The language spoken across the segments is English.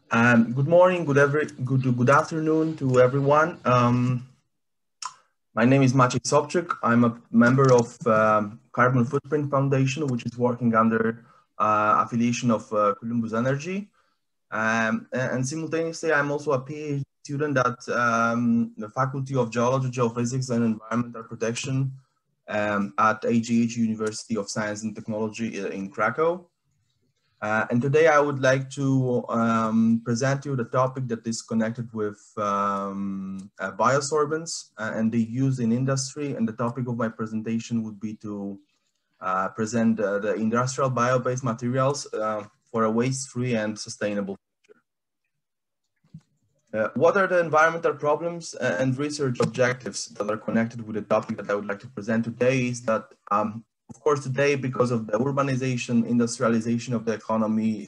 Good morning, good afternoon to everyone. My name is Maciej Sobczyk. I'm a member of Carbon Footprint Foundation, which is working under affiliation of Columbus Energy. And simultaneously, I'm also a PhD student at the Faculty of Geology, Geophysics, and Environmental Protection at AGH University of Science and Technology in Krakow. And today I would like to present you the topic that is connected with biosorbents and the use in industry. And the topic of my presentation would be to present the industrial bio-based materials for a waste-free and sustainable future. What are the environmental problems and research objectives that are connected with the topic that I would like to present today is that of course, today, because of the urbanization, industrialization of the economy,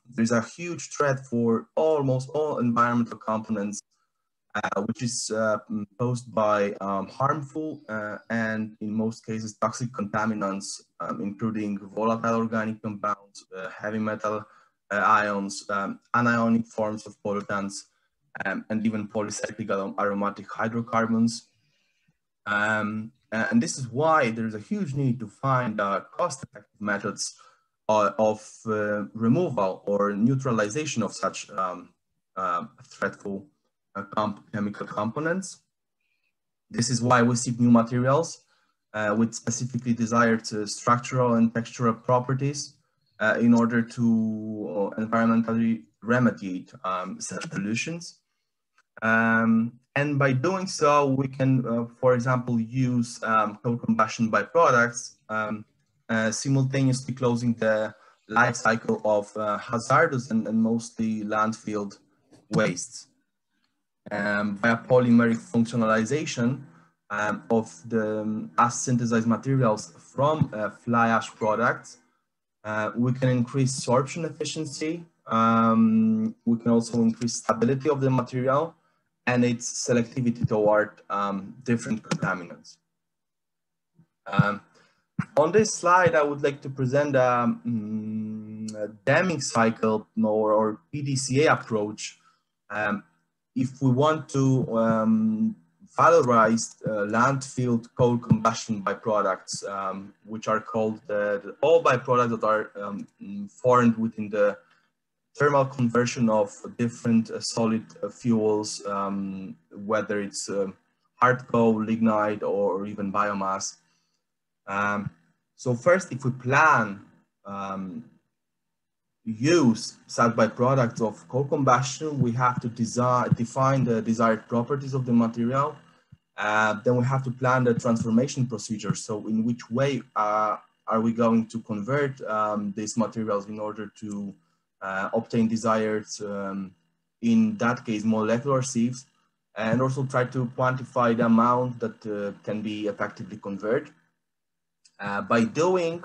there's a huge threat for almost all environmental components, which is posed by harmful and, in most cases, toxic contaminants, including volatile organic compounds, heavy metal ions, anionic forms of pollutants, and even polycyclic aromatic hydrocarbons. And this is why there's a huge need to find cost-effective methods of removal or neutralization of such threatful chemical components. This is why we seek new materials with specifically desired structural and textural properties in order to environmentally remediate such pollutions. And by doing so, we can, for example, use coal combustion byproducts, simultaneously closing the life cycle of hazardous and mostly landfill wastes. Biopolymeric functionalization of the synthesized materials from fly ash products, we can increase sorption efficiency. We can also increase stability of the material and its selectivity toward different contaminants. On this slide, I would like to present a damming cycle or PDCA approach. If we want to valorize landfill coal combustion byproducts, which are called all byproducts that are formed within the thermal conversion of different solid fuels, whether it's hard coal, lignite, or even biomass. So first, if we plan use such byproducts of coal combustion, we have to define the desired properties of the material. Then we have to plan the transformation procedure. So in which way are we going to convert these materials in order to obtain desired, in that case, molecular sieves, and also try to quantify the amount that can be effectively converted. By doing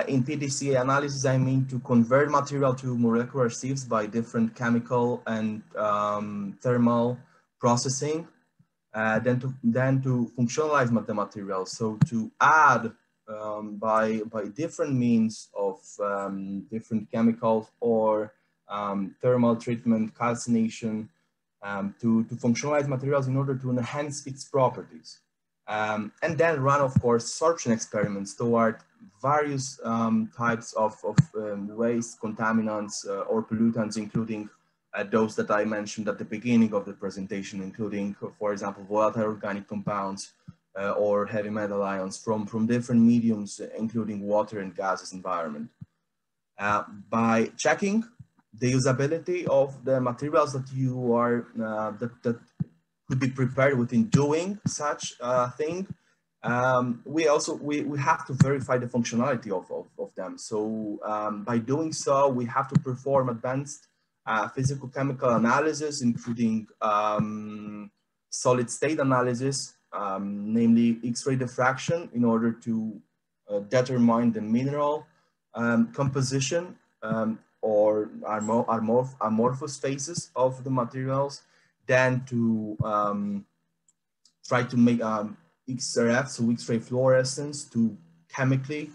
in PDCA analysis, I mean to convert material to molecular sieves by different chemical and thermal processing, then to functionalize the material. So to add by different means of different chemicals or thermal treatment, calcination, to functionalize materials in order to enhance its properties. And then run, of course, sorption experiments toward various types of waste, contaminants, or pollutants, including those that I mentioned at the beginning of the presentation, including, for example, volatile organic compounds, or heavy metal ions from different mediums, including water and gases environment. By checking the usability of the materials that you are, that could be prepared within doing such a thing, we have to verify the functionality of them. So by doing so, we have to perform advanced physical chemical analysis, including solid state analysis, namely X-ray diffraction, in order to determine the mineral composition or amorphous phases of the materials, then to try to make XRF, so X-ray fluorescence, to chemically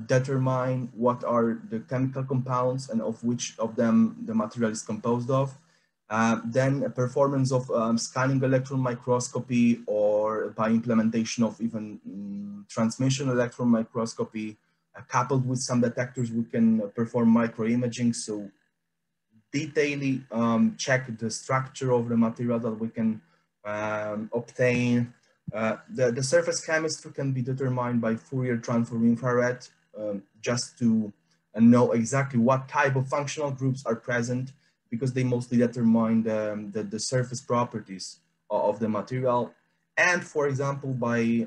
determine what are the chemical compounds and of which of them the material is composed of. Then a performance of scanning electron microscopy, or by implementation of even transmission electron microscopy, coupled with some detectors, we can perform microimaging. So detailing check the structure of the material that we can obtain. The surface chemistry can be determined by Fourier transform infrared, just to know exactly what type of functional groups are present, because they mostly determine the surface properties of the material. And for example, by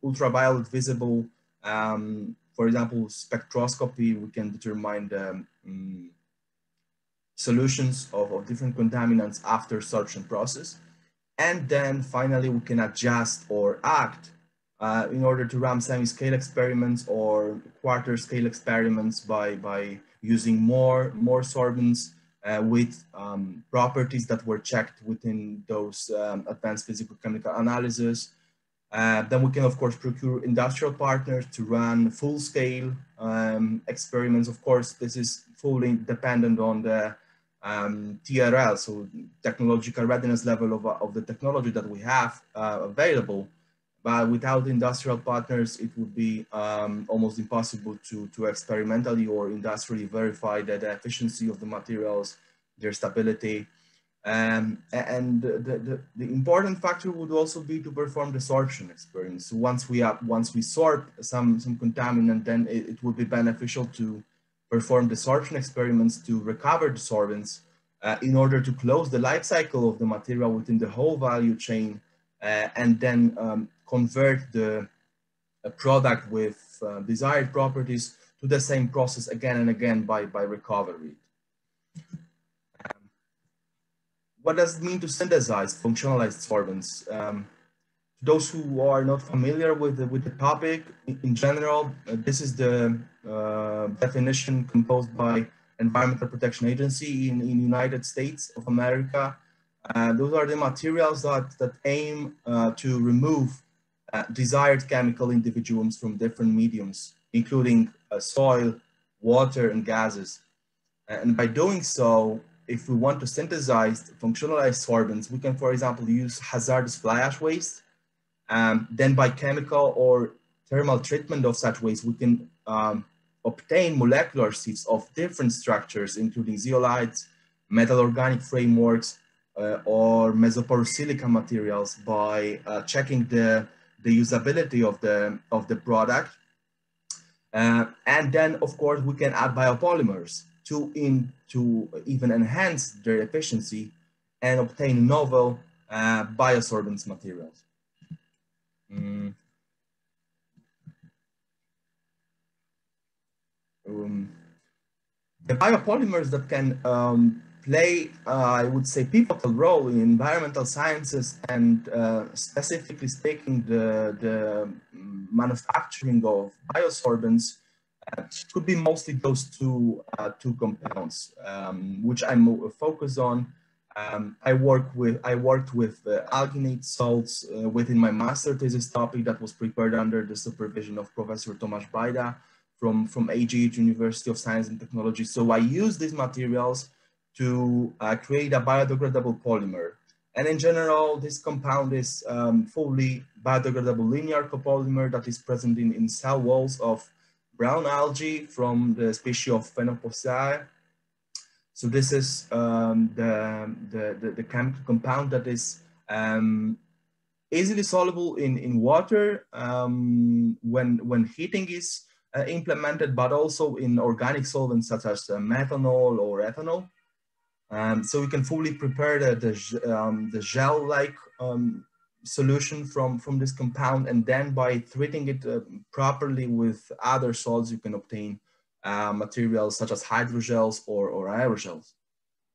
ultraviolet visible, for example, spectroscopy, we can determine the solutions of different contaminants after sorption process. And then finally, we can adjust or act in order to run semi-scale experiments or quarter scale experiments by using more sorbents with properties that were checked within those advanced physical chemical analysis. Then we can, of course, procure industrial partners to run full-scale experiments. Of course, this is fully dependent on the TRL, so technological readiness level of the technology that we have available. But without industrial partners, it would be almost impossible to experimentally or industrially verify the efficiency of the materials, their stability. And the important factor would also be to perform the sorption experiments. So once we sorb some contaminant, then it would be beneficial to perform the sorption experiments to recover the sorbents in order to close the life cycle of the material within the whole value chain, and then convert the product with desired properties to the same process again and again by recovery. What does it mean to synthesize functionalized sorbents? Those who are not familiar with the topic, in general, this is the definition composed by Environmental Protection Agency in United States of America. Those are the materials that aim to remove desired chemical individuums from different mediums, including soil, water, and gases. And by doing so, if we want to synthesize functionalized sorbents, we can, for example, use hazardous fly ash waste. Then by chemical or thermal treatment of such waste, we can obtain molecular sieves of different structures, including zeolites, metal organic frameworks, or mesoporous silica materials by checking the usability of the product. And then, of course, we can add biopolymers to even enhance their efficiency and obtain novel biosorbents materials. The biopolymers that can play, I would say, pivotal role in environmental sciences and specifically speaking, the manufacturing of biosorbents could be mostly those two compounds, which I'm focused on. I worked with alginate salts within my master thesis topic that was prepared under the supervision of Professor Tomasz Bajda from AGH University of Science and Technology. So I use these materials to create a biodegradable polymer. And in general, this compound is fully biodegradable linear copolymer that is present in cell walls of brown algae from the species of Phenophosae. So this is the chemical compound that is easily soluble in water when heating is implemented, but also in organic solvents such as methanol or ethanol. So we can fully prepare the gel-like solution from this compound, and then by treating it properly with other salts, you can obtain materials such as hydrogels or aerogels.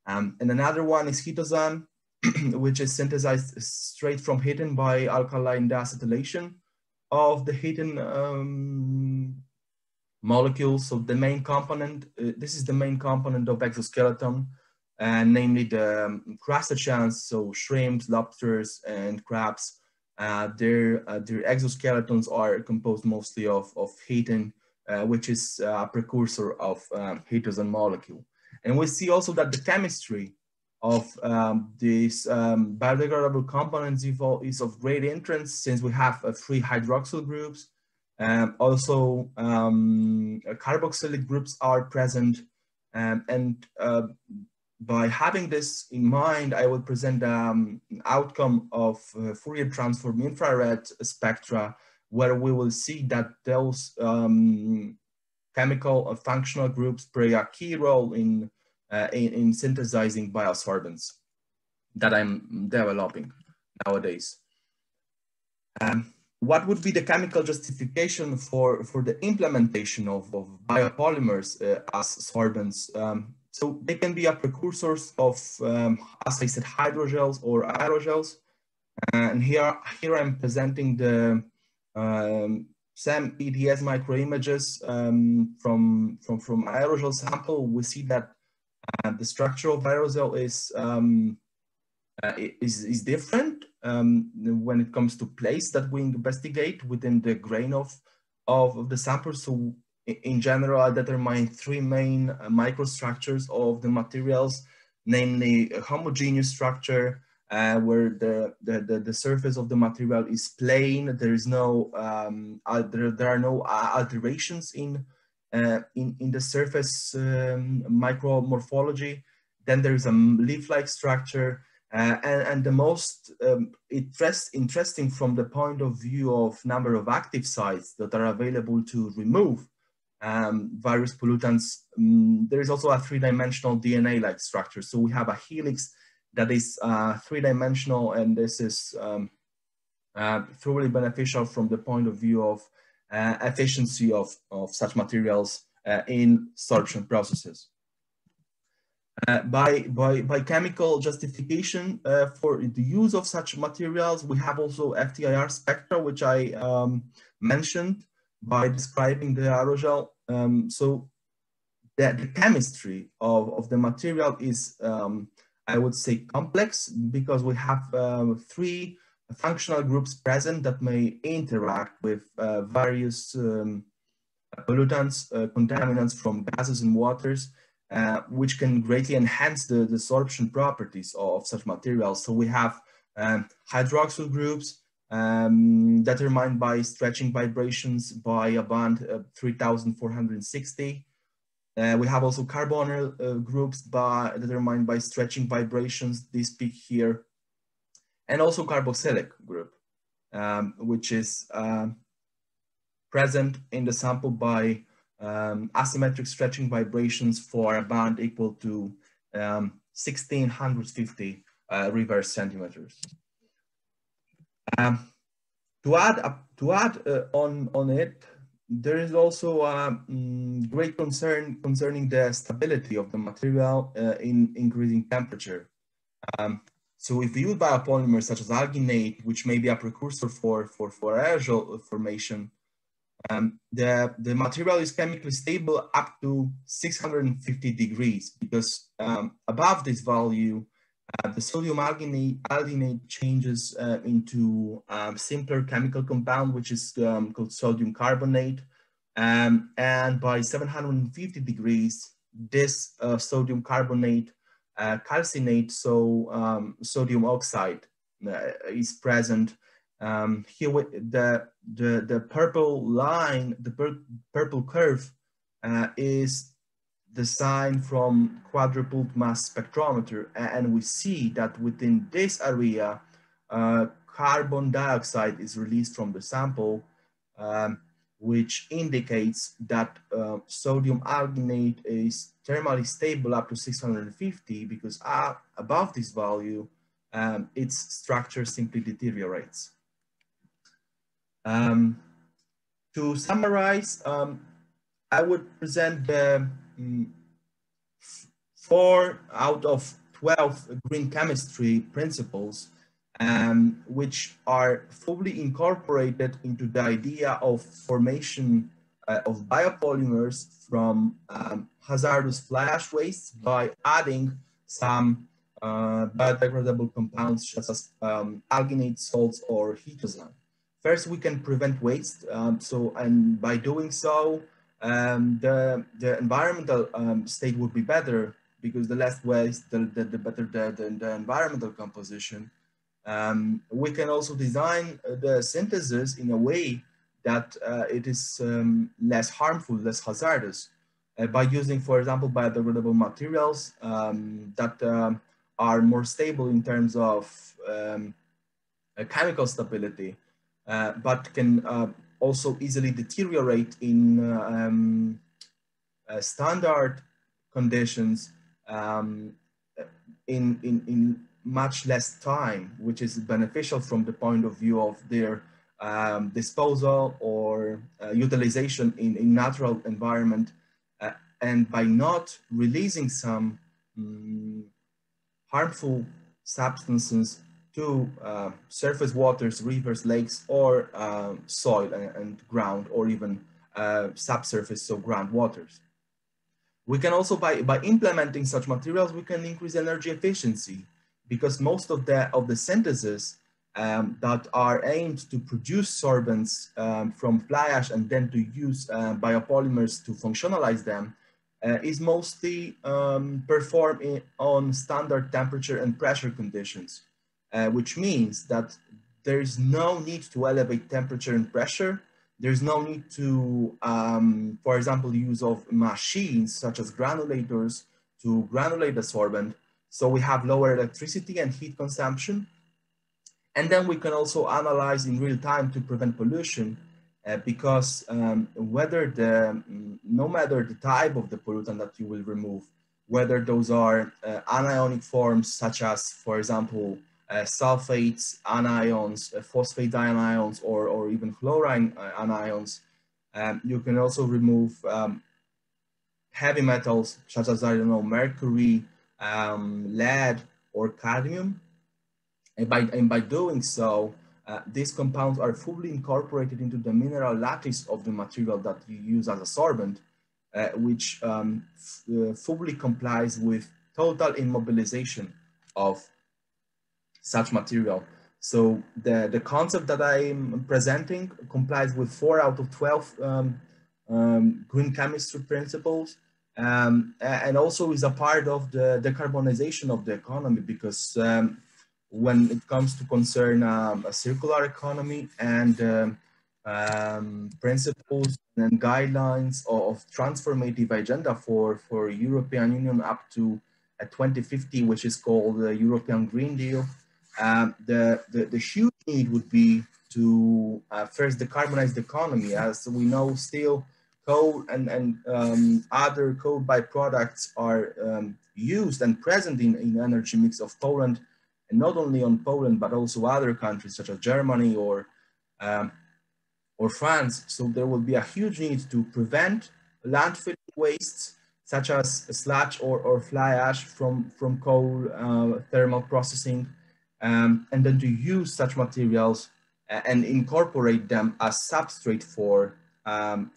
And another one is ketosane, which is synthesized straight from heating by alkaline deacetylation of the heating molecules. So the main component, this is the main component of exoskeleton, and namely the crustaceans, so shrimps, lobsters, and crabs. their exoskeletons are composed mostly of heating, which is a precursor of hydrogen molecule. And we see also that the chemistry of these biodegradable components is of great interest, since we have free hydroxyl groups. Also, carboxylic groups are present. By having this in mind, I will present an outcome of Fourier transform infrared spectra, where we will see that those chemical or functional groups play a key role in synthesizing biosorbents that I'm developing nowadays. What would be the chemical justification for the implementation of biopolymers as sorbents? So they can be a precursors of, as I said, hydrogels or aerogels. And here I'm presenting the SEM EDS microimages from aerogel sample. We see that the structure of aerosol is different when it comes to place that we investigate within the grain of the sample. So in general, I determine three main microstructures of the materials, namely a homogeneous structure, where the surface of the material is plain. There is no there are no alterations in the surface micromorphology. Then there is a leaf-like structure, and the most interesting from the point of view of number of active sites that are available to remove various pollutants. There is also a three-dimensional DNA-like structure. So we have a helix that is three-dimensional, and this is thoroughly beneficial from the point of view of efficiency of such materials in sorption processes. By chemical justification for the use of such materials, we have also FTIR spectra, which I mentioned by describing the aerogel. So the chemistry of the material is, I would say, complex, because we have three functional groups present that may interact with various pollutants, contaminants from gases and waters, which can greatly enhance the sorption properties of such materials. So we have hydroxyl groups determined by stretching vibrations by a band 3460. We have also carbonyl groups determined by stretching vibrations, this peak here, and also carboxylic group, which is present in the sample by asymmetric stretching vibrations for a band equal to 1650 reverse centimeters. To add on it, there is also a great concern concerning the stability of the material in increasing temperature. So if we use biopolymers such as alginate, which may be a precursor for aerogel formation, the material is chemically stable up to 650 degrees, because above this value, the sodium alginate changes into simpler chemical compound, which is called sodium carbonate. And by 750 degrees, this sodium carbonate calcinate, so sodium oxide is present. Here the purple line, the purple curve is the sign from quadrupled mass spectrometer, and we see that within this area, carbon dioxide is released from the sample, which indicates that sodium alginate is thermally stable up to 650, because above this value, its structure simply deteriorates. To summarize, I would present the 4 out of 12 green chemistry principles, which are fully incorporated into the idea of formation of biopolymers from hazardous fly ash waste by adding some biodegradable compounds such as alginate salts or ketosine. First, we can prevent waste. And by doing so, the environmental state would be better because the less waste, the better the environmental composition. We can also design the synthesis in a way that it is less harmful, less hazardous. By using, for example, biodegradable materials that are more stable in terms of chemical stability, but can also easily deteriorate in standard conditions in much less time, which is beneficial from the point of view of their disposal or utilization in natural environment. And by not releasing some harmful substances to surface waters, rivers, lakes, or soil and ground, or even subsurface, so groundwaters. We can also, by implementing such materials, we can increase energy efficiency because most of the synthesis that are aimed to produce sorbents from fly ash and then to use biopolymers to functionalize them is mostly performed on standard temperature and pressure conditions, which means that there is no need to elevate temperature and pressure. There's no need to, for example, use of machines such as granulators to granulate the sorbent. So we have lower electricity and heat consumption. And then we can also analyze in real time to prevent pollution because no matter the type of the pollutant that you will remove, whether those are anionic forms such as, for example, sulfates, anions, phosphate anions, or even chlorine anions, you can also remove heavy metals such as, I don't know, mercury, lead, or cadmium. And by doing so, these compounds are fully incorporated into the mineral lattice of the material that you use as a sorbent, which fully complies with total immobilization of such material. So the concept that I'm presenting complies with 4 out of 12 green chemistry principles, and also is a part of the decarbonization of the economy because when it comes to concern a circular economy and principles and guidelines of transformative agenda for European Union up to 2050, which is called the European Green Deal, the huge need would be to first decarbonize the economy. As we know, still coal and other coal byproducts are used and present in energy mix of Poland, and not only on Poland, but also other countries such as Germany or France. So there will be a huge need to prevent landfill wastes such as sludge or fly ash from coal thermal processing, and then to use such materials and incorporate them as substrate for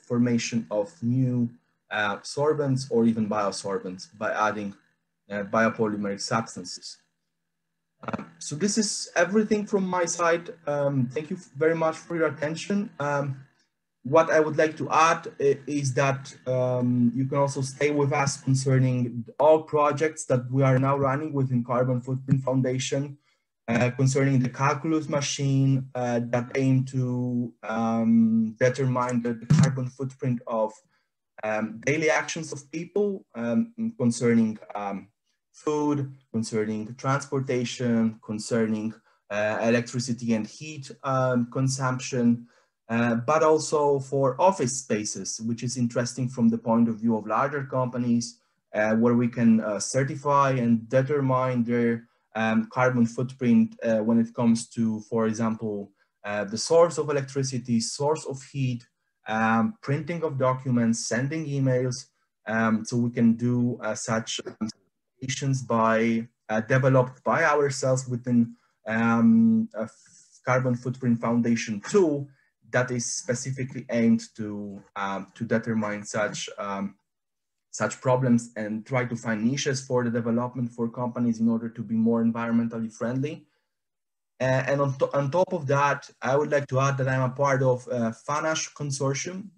formation of new sorbents or even biosorbents by adding biopolymeric substances. So this is everything from my side. Thank you very much for your attention. What I would like to add is that you can also stay with us concerning all projects that we are now running within Carbon Footprint Foundation, concerning the calculus machine that aim to determine the carbon footprint of daily actions of people, concerning food, concerning transportation, concerning electricity and heat consumption, but also for office spaces, which is interesting from the point of view of larger companies, where we can certify and determine their carbon footprint when it comes to, for example, the source of electricity, source of heat, printing of documents, sending emails. So we can do such by developed by ourselves within a Carbon Footprint Foundation tool that is specifically aimed to determine such such problems and try to find niches for the development for companies in order to be more environmentally friendly. And on top of that, I would like to add that I'm a part of FANASH consortium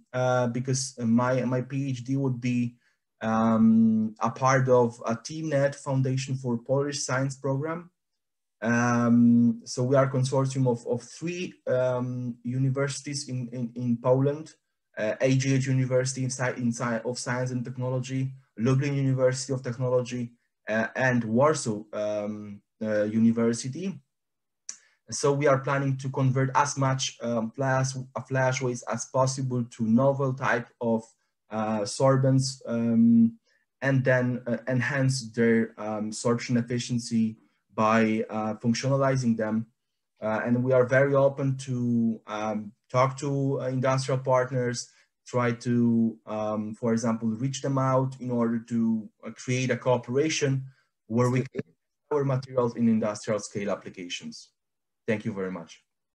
because my PhD would be a part of a TeamNet Foundation for Polish Science Program. So we are a consortium of 3 universities in Poland, AGH University of Science and Technology, Lublin University of Technology, and Warsaw University. So we are planning to convert as much flash waste as possible to novel type of sorbents and then enhance their sorption efficiency by functionalizing them. And we are very open to talk to industrial partners, try to, for example, reach them out in order to create a cooperation where we can our materials in industrial scale applications. Thank you very much.